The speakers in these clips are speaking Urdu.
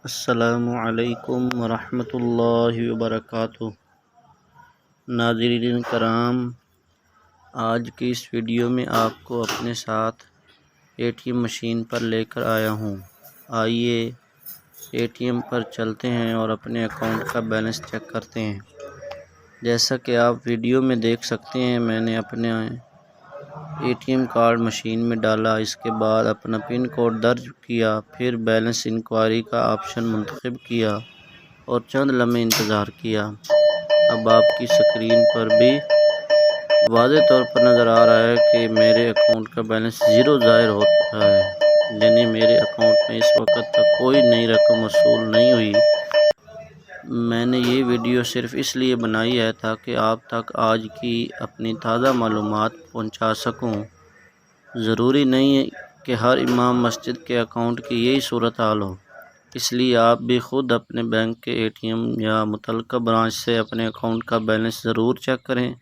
السلام علیکم ورحمۃ اللہ وبرکاتہ۔ ناظرین کرام، آج کی اس ویڈیو میں آپ کو اپنے ساتھ اے ٹی ایم مشین پر لے کر آیا ہوں۔ آئیے اے ٹی ایم پر چلتے ہیں اور اپنے اکاؤنٹ کا بیلنس چیک کرتے ہیں۔ جیسا کہ آپ ویڈیو میں دیکھ سکتے ہیں، میں نے اپنے A T M card machine میں ڈالا، اس کے بعد اپنا پن کوڈ درج کیا، پھر بیلنس انکوائری کا آپشن منتخب کیا اور چند لمحے انتظار کیا۔ اب آپ کی سکرین پر بھی واضح طور پر نظر آ رہا ہے کہ میرے اکاؤنٹ کا بیلنس 0 ظاہر ہوتا ہے، یعنی میرے اکاؤنٹ میں اس وقت تک کوئی نئی رقم وصول نہیں ہوئی۔ میں نے یہ ویڈیو صرف اس لیے بنائی ہے تاکہ آپ تک آج کی اپنی تازہ معلومات پہنچا سکوں۔ ضروری نہیں کہ ہر امام مسجد کے اکاؤنٹ کی یہی صورتحال ہو، اس لیے آپ بھی خود اپنے بینک کے اے ٹی ایم یا متعلقہ برانچ سے اپنے اکاؤنٹ کا بیلنس ضرور چیک کریں۔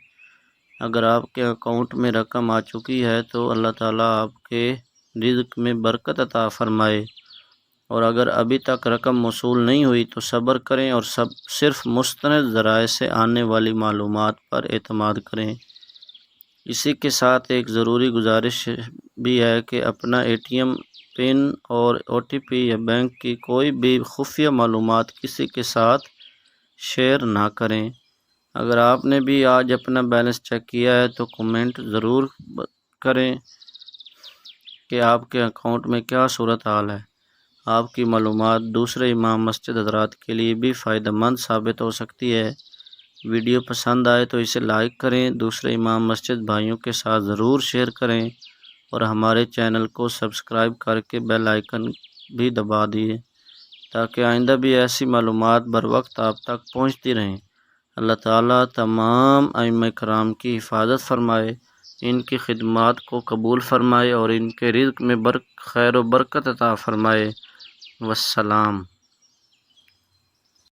اگر آپ کے اکاؤنٹ میں رقم آ چکی ہے تو اللہ تعالیٰ آپ کے رزق میں برکت عطا فرمائے، اور اگر ابھی تک رقم موصول نہیں ہوئی تو صبر کریں اور صرف مستند ذرائع سے آنے والی معلومات پر اعتماد کریں۔ اسی کے ساتھ ایک ضروری گزارش بھی ہے کہ اپنا اے ٹی ایم پن اور او ٹی پی یا بینک کی کوئی بھی خفیہ معلومات کسی کے ساتھ شیئر نہ کریں۔ اگر آپ نے بھی آج اپنا بیلنس چیک کیا ہے تو کمنٹ ضرور کریں کہ آپ کے اکاؤنٹ میں کیا صورتحال ہے۔ آپ کی معلومات دوسرے امام مسجد حضرات کے لیے بھی فائدہ مند ثابت ہو سکتی ہے۔ ویڈیو پسند آئے تو اسے لائک کریں، دوسرے امام مسجد بھائیوں کے ساتھ ضرور شیئر کریں اور ہمارے چینل کو سبسکرائب کر کے بیل آئیکن بھی دبا دیے تاکہ آئندہ بھی ایسی معلومات بر وقت آپ تک پہنچتی رہیں۔ اللہ تعالیٰ تمام ائمہ کرام کی حفاظت فرمائے، ان کی خدمات کو قبول فرمائے اور ان کے رزق میں خیر و برکت عطا فرمائے۔ والسلام۔